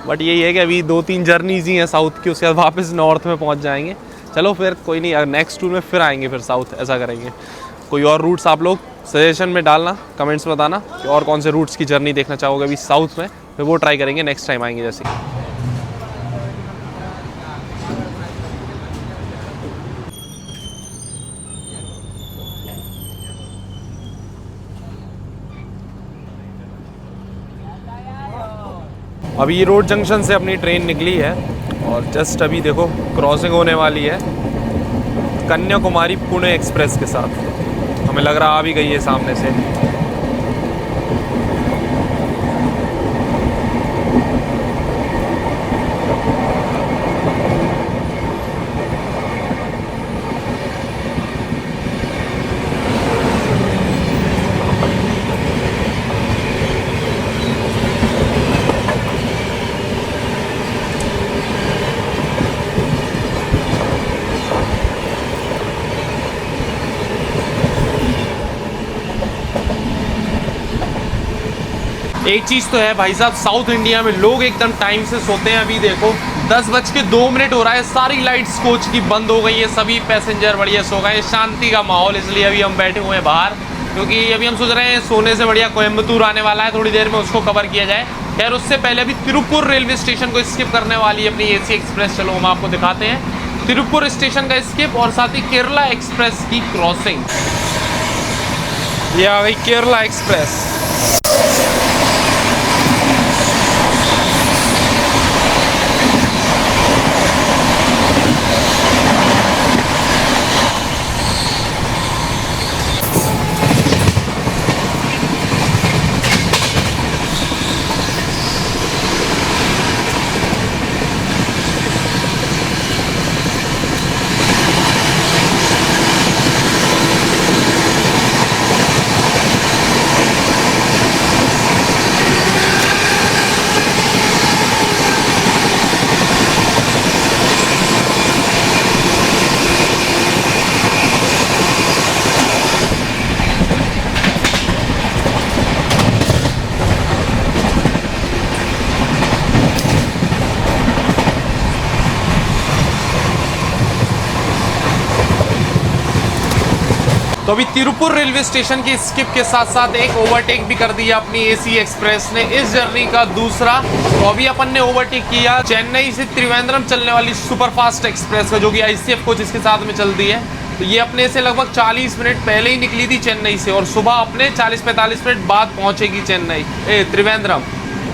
बट यही है कि अभी 2-3 जर्नीज ही हैं साउथ की, उसके बाद वापस नॉर्थ में पहुँच जाएंगे। चलो फिर कोई नहीं, नेक्स्ट टूर में फिर आएंगे, फिर साउथ ऐसा करेंगे। कोई और रूट्स आप लोग सजेशन में डालना, कमेंट्स में बताना कि और कौन से रूट्स की जर्नी देखना चाहोगे अभी साउथ में, फिर वो ट्राई करेंगे नेक्स्ट टाइम आएंगे जैसे। अभी ये रोड जंक्शन से अपनी ट्रेन निकली है और जस्ट अभी देखो क्रॉसिंग होने वाली है कन्याकुमारी पुणे एक्सप्रेस के साथ। हमें लग रहा आ भी गई है सामने से। एक चीज़ तो है भाई साहब, साउथ इंडिया में लोग एकदम टाइम से सोते हैं। अभी देखो 10:02 हो रहा है, सारी लाइट्स कोच की बंद हो गई है, सभी पैसेंजर बढ़िया सो गए, शांति का माहौल। इसलिए अभी हम बैठे हुए हैं बाहर, क्योंकि अभी हम सोच रहे हैं सोने से बढ़िया कोयम्बतूर आने वाला है, थोड़ी देर में उसको कवर किया जाए। खैर उससे पहले अभी तिरुपुर रेलवे स्टेशन को स्किप करने वाली है अपनी एसी एक्सप्रेस। चलो हम आपको दिखाते हैं तिरुपुर स्टेशन का स्किप और साथ ही केरला एक्सप्रेस की क्रॉसिंग। ये आ गई केरला एक्सप्रेस। तो अभी तिरुपुर रेलवे स्टेशन की स्किप के साथ साथ एक ओवरटेक भी कर दिया अपनी एसी एक्सप्रेस ने, इस जर्नी का दूसरा। तो अभी अपन ने ओवरटेक किया चेन्नई से त्रिवेंद्रम चलने वाली सुपरफास्ट एक्सप्रेस का, जो कि ICF कोच इसके साथ में चलती है। तो ये अपने से लगभग 40 मिनट पहले ही निकली थी चेन्नई से और सुबह अपने 40-45 मिनट बाद पहुंचेगी त्रिवेंद्रम।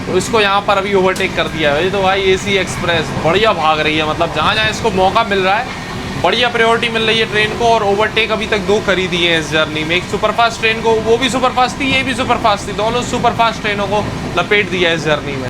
तो इसको यहाँ पर अभी ओवरटेक कर दिया है। तो भाई एसी एक्सप्रेस बढ़िया भाग रही है, मतलब जहाँ जहाँ इसको मौका मिल रहा है बढ़िया प्रायोरिटी मिल रही है ट्रेन को। और ओवरटेक अभी तक 2 करी दी है इस जर्नी में। एक सुपरफास्ट ट्रेन को, वो भी सुपरफास्ट थी, ये भी सुपरफास्ट थी, दोनों सुपरफास्ट ट्रेनों को लपेट दिया है इस जर्नी में।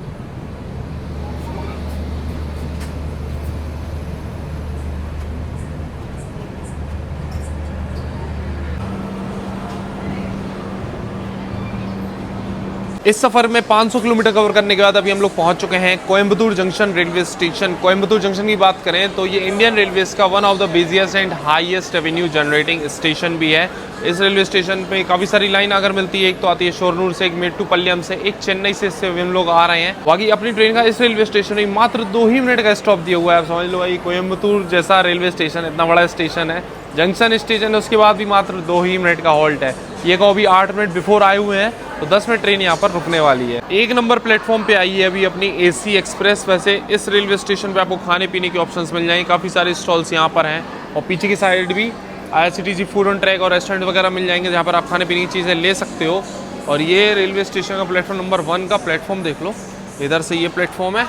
इस सफ़र में 500 किलोमीटर कवर करने के बाद अभी हम लोग पहुंच चुके हैं Coimbatore junction railway station. Coimbatore junction की बात करें तो ये इंडियन रेलवेज का one of the busiest and highest revenue generating station भी है। इस रेलवे स्टेशन पे काफ़ी सारी लाइन अगर मिलती है, एक तो आती है शोरनूर से, एक मेट्टुपल्लियम से, एक चेन्नई से हम लोग आ रहे हैं। बाकी अपनी ट्रेन का इस रेलवे स्टेशन में मात्र 2 ही मिनट का स्टॉप दिया हुआ है। आप समझ लो भाई, कोयम्बतूर जैसा रेलवे स्टेशन, इतना बड़ा स्टेशन है, जंक्शन स्टेशन है, उसके बाद भी मात्र 2 ही मिनट का हॉल्ट है। ये कहो अभी 8 मिनट बिफोर आए हुए हैं तो 10 मिनट ट्रेन यहाँ पर रुकने वाली है। 1 नंबर प्लेटफॉर्म पे आई है अभी अपनी एसी एक्सप्रेस। वैसे इस रेलवे स्टेशन पे आपको खाने पीने के ऑप्शंस मिल जाएंगे, काफ़ी सारे स्टॉल्स यहाँ पर हैं और पीछे की साइड भी IRCTC फूड ऑन ट्रैक और रेस्टोरेंट वगैरह मिल जाएंगे जहाँ पर आप खाने पीने की चीज़ें ले सकते हो। और ये रेलवे स्टेशन का प्लेटफॉर्म नंबर 1 का प्लेटफॉर्म देख लो, इधर से ये प्लेटफॉर्म है,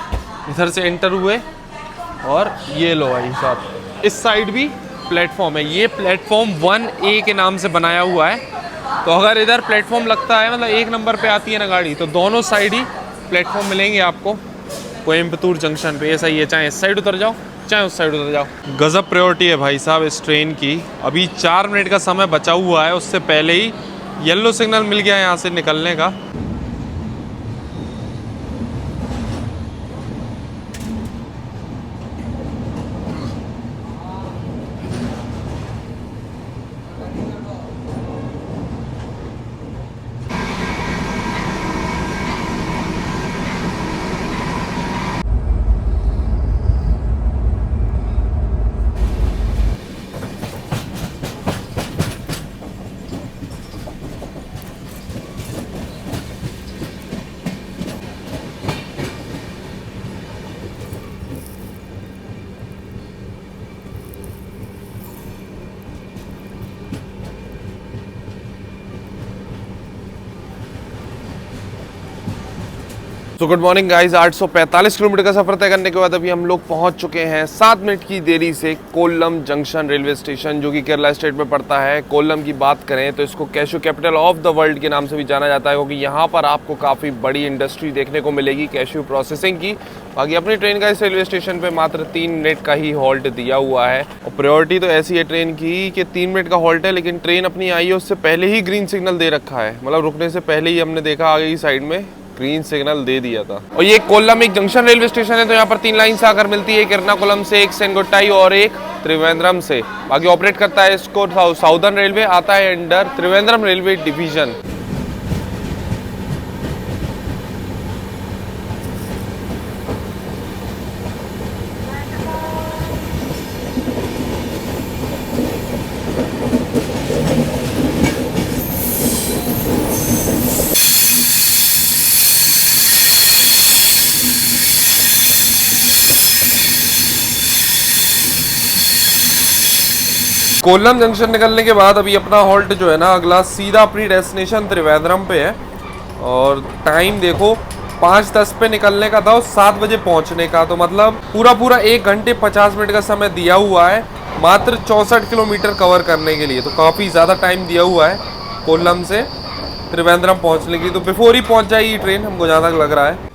इधर से एंटर हुए और ये लो भाई साहब, इस साइड भी प्लेटफॉर्म है। ये प्लेटफॉर्म 1A के नाम से बनाया हुआ है। तो अगर इधर प्लेटफॉर्म लगता है, मतलब 1 नंबर पे आती है ना गाड़ी, तो दोनों साइड ही प्लेटफॉर्म मिलेंगे आपको कोयम्बतूर जंक्शन पे। ऐसा ही है, चाहे इस साइड उतर जाओ चाहे उस साइड उतर जाओ। गजब प्रायोरिटी है भाई साहब इस ट्रेन की। अभी 4 मिनट का समय बचा हुआ है, उससे पहले ही येलो सिग्नल मिल गया है यहाँ से निकलने का। तो गुड मॉर्निंग गाइस, 845 किलोमीटर का सफर तय करने के बाद अभी हम लोग पहुंच चुके हैं 7 मिनट की देरी से कोल्लम जंक्शन रेलवे स्टेशन, जो कि केरला स्टेट में पड़ता है। कोल्लम की बात करें तो इसको cashew capital of the world के नाम से भी जाना जाता है, क्योंकि यहाँ पर आपको काफ़ी बड़ी इंडस्ट्री देखने को मिलेगी कैशू प्रोसेसिंग की। बाकी अपनी ट्रेन का इस रेलवे स्टेशन पे मात्र 3 मिनट का ही हॉल्ट दिया हुआ है। और प्रायोरिटी तो ऐसी है ट्रेन की कि 3 मिनट का हॉल्ट है, लेकिन ट्रेन अपनी आई है उससे पहले ही ग्रीन सिग्नल दे रखा है। मतलब रुकने से पहले ही हमने देखा आगे की साइड में ग्रीन सिग्नल दे दिया था। और ये कोल्लम एक जंक्शन रेलवे स्टेशन है, तो यहाँ पर 3 लाइन से आकर मिलती है, एक एर्नाकुलम से, एक सेंगोट्टाई और एक त्रिवेंद्रम से। बाकी ऑपरेट करता है इसको साउदर्न रेलवे, आता है under Trivandrum railway division. Kollam junction निकलने के बाद अभी अपना हॉल्ट जो है ना अगला सीधा अपनी डेस्टिनेशन त्रिवेंद्रम पे है। और टाइम देखो 5:10 पे निकलने का था और 7 बजे पहुंचने का, तो मतलब पूरा 1 घंटे 50 मिनट का समय दिया हुआ है मात्र 64 किलोमीटर कवर करने के लिए। तो काफ़ी ज़्यादा टाइम दिया हुआ है कोल्लम से त्रिवेंद्रम पहुँचने की। तो बिफोर ही पहुँच जाएगी ट्रेन, हमको जहाँ तक लग रहा है।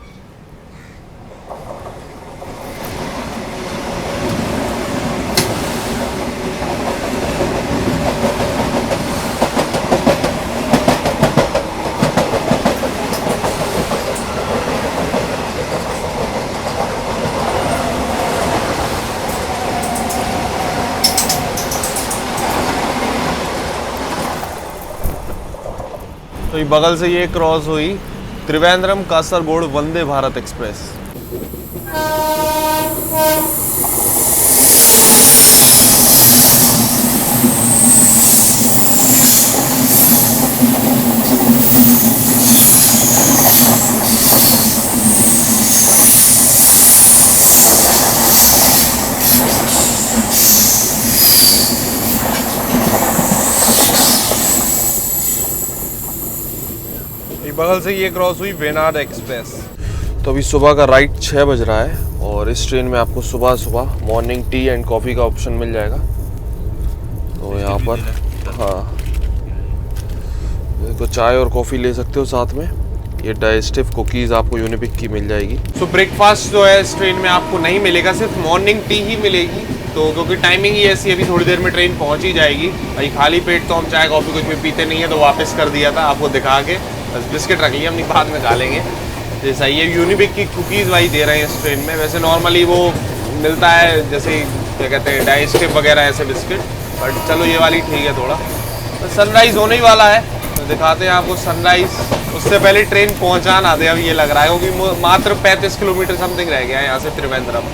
तो ये बगल से ये क्रॉस हुई त्रिवेंद्रम कासरगोड वंदे भारत एक्सप्रेस। बगल से ये क्रॉस हुई वेनाड एक्सप्रेस। तो अभी सुबह का राइट 6 बज रहा है और इस ट्रेन में आपको सुबह सुबह मॉर्निंग टी एंड कॉफ़ी का ऑप्शन मिल जाएगा। तो यहाँ पर हाँ, तो चाय और कॉफ़ी ले सकते हो साथ में। ये डाइजेस्टिव कुकीज़ आपको यूनिबिक की मिल जाएगी। तो ब्रेकफास्ट जो है इस ट्रेन में आपको नहीं मिलेगा, सिर्फ मॉर्निंग टी ही मिलेगी। तो क्योंकि टाइमिंग ही ऐसी, अभी थोड़ी देर में ट्रेन पहुँच ही जाएगी। भाई खाली पेट तो हम चाय कॉफ़ी कुछ भी पीते नहीं है, तो वापस कर दिया था आपको दिखा के। बस बिस्किट रख लिए, अपनी बाद में खा लेंगे। जैसा ये यूनिबिक की कुकीज़ भाई दे रहे हैं इस ट्रेन में। वैसे नॉर्मली वो मिलता है जैसे क्या कहते हैं डाइजेस्टिव वगैरह ऐसे बिस्किट, बट चलो ये वाली ठीक है थोड़ा। तो सनराइज़ होने ही वाला है, तो दिखाते हैं आपको सनराइज़। उससे पहले ट्रेन पहुंचा ना दे, अब ये लग रहा है, क्योंकि मात्र 35 किलोमीटर समथिंग रह गया है यहाँ से त्रिवेंद्रम।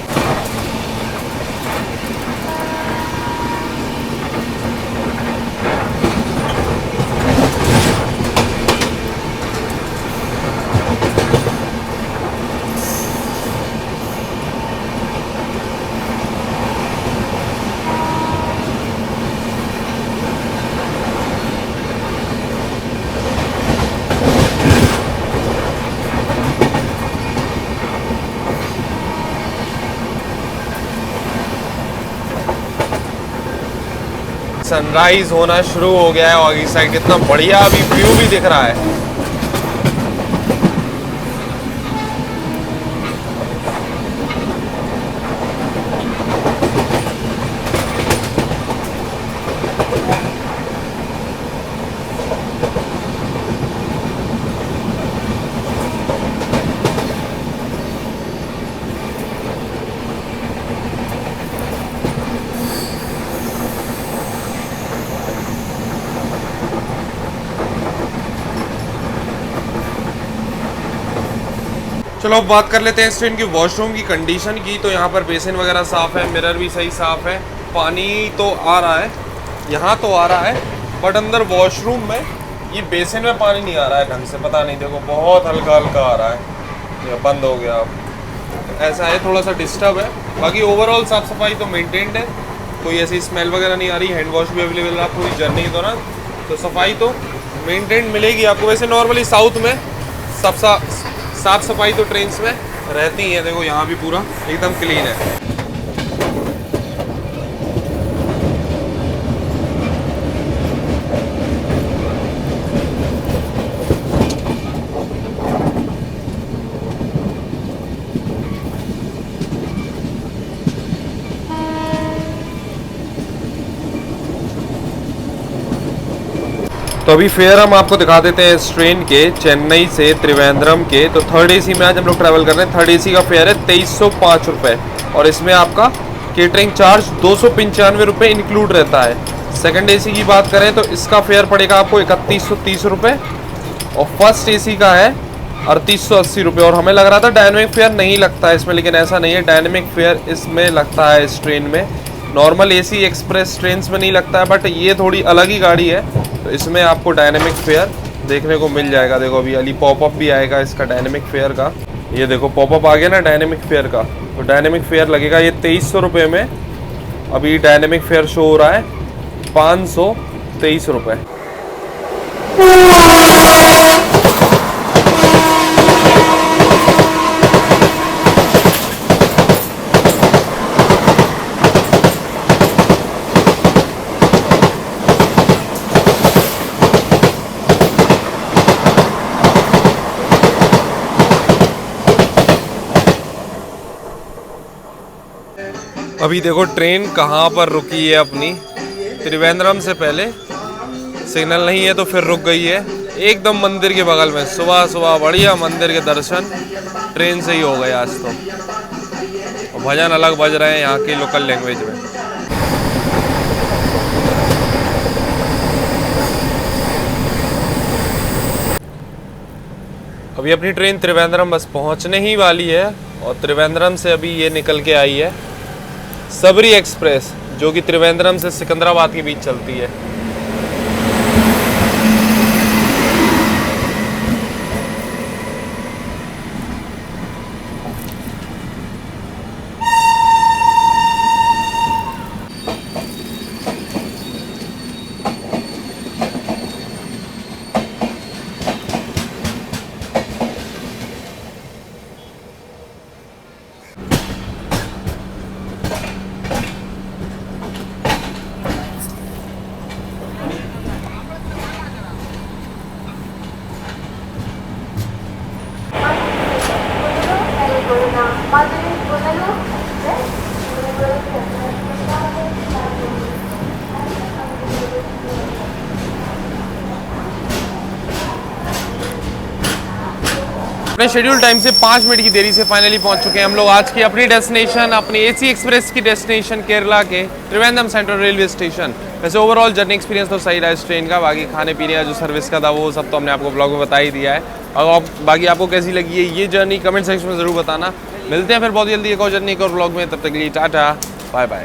सनराइज होना शुरू हो गया है और इस साइड कितना बढ़िया अभी व्यू भी दिख रहा है। चलो अब बात कर लेते हैं इस ट्रेन की वॉशरूम की कंडीशन की। तो यहाँ पर बेसिन वगैरह साफ़ है, मिरर भी सही साफ़ है, पानी तो आ रहा है, यहाँ तो आ रहा है, बट अंदर वॉशरूम में ये बेसिन में पानी नहीं आ रहा है ढंग से, पता नहीं, देखो बहुत हल्का हल्का आ रहा है, ये बंद हो गया अब, ऐसा है, थोड़ा सा डिस्टर्ब है। बाकी ओवरऑल साफ़ सफाई तो मेनटेन्ड है, कोई ऐसी स्मेल वगैरह नहीं आ रही, हैंड वॉश भी अवेलेबल है पूरी जर्नी के दौरान, तो सफाई तो मेनटेन मिलेगी आपको। वैसे नॉर्मली साउथ में सब साफ सफाई तो ट्रेन्स में रहती ही है, देखो यहाँ भी पूरा एकदम क्लीन है। तो अभी फेयर हम आपको दिखा देते हैं इस ट्रेन के, चेन्नई से त्रिवेंद्रम के। तो थर्ड एसी में आज हम लोग ट्रैवल कर रहे हैं। थर्ड एसी का फेयर है 2305 रुपये और इसमें आपका केटरिंग चार्ज 295 रुपये इंक्लूड रहता है। सेकंड एसी की बात करें तो इसका फेयर पड़ेगा आपको 3130 रुपये और फर्स्ट एसी का है 3880 रुपये। और हमें लग रहा था डायनेमिक फेयर नहीं लगता है इसमें, लेकिन ऐसा नहीं है, डायनेमिक फेयर इसमें लगता है इस ट्रेन में। नॉर्मल एसी एक्सप्रेस ट्रेन में नहीं लगता है, बट ये थोड़ी अलग ही गाड़ी है, तो इसमें आपको डायनेमिक फेयर देखने को मिल जाएगा। देखो अभी अली पॉपअप भी आएगा इसका डायनेमिक फेयर का, ये देखो पॉपअप आ गया ना डायनेमिक फेयर का, तो डायनेमिक फेयर लगेगा ये 2300 रुपये में। अभी डायनेमिक फेयर शो हो रहा है 523 रुपये। अभी देखो ट्रेन कहाँ पर रुकी है अपनी, त्रिवेंद्रम से पहले सिग्नल नहीं है तो फिर रुक गई है एकदम मंदिर के बगल में। सुबह सुबह बढ़िया मंदिर के दर्शन ट्रेन से ही हो गए आज तो, और भजन अलग बज रहे हैं यहाँ की लोकल लैंग्वेज में। अभी अपनी ट्रेन त्रिवेंद्रम बस पहुँचने ही वाली है और त्रिवेंद्रम से अभी ये निकल के आई है सबरी एक्सप्रेस, जो कि त्रिवेंद्रम से सिकंदराबाद के बीच चलती है। अपने शेड्यूल टाइम से 5 मिनट की देरी से फाइनली पहुंच चुके हैं हम लोग आज की अपनी डेस्टिनेशन, अपनी एसी एक्सप्रेस की डेस्टिनेशन केरला के त्रिवेंद्रम सेंट्रल रेलवे स्टेशन। वैसे ओवरऑल जर्नी एक्सपीरियंस तो सही रहा इस ट्रेन का, बाकी खाने पीने का जो सर्विस का था वो सब तो हमने आपको ब्लॉग में बता ही दिया है। और बाकी आपको कैसी लगी है ये जर्नी कमेंट सेक्शन में ज़रूर बताना। मिलते हैं फिर बहुत जल्दी एक और जर्नी, एक और ब्लॉग में, तब तक के लिए टाटा बाय बाय।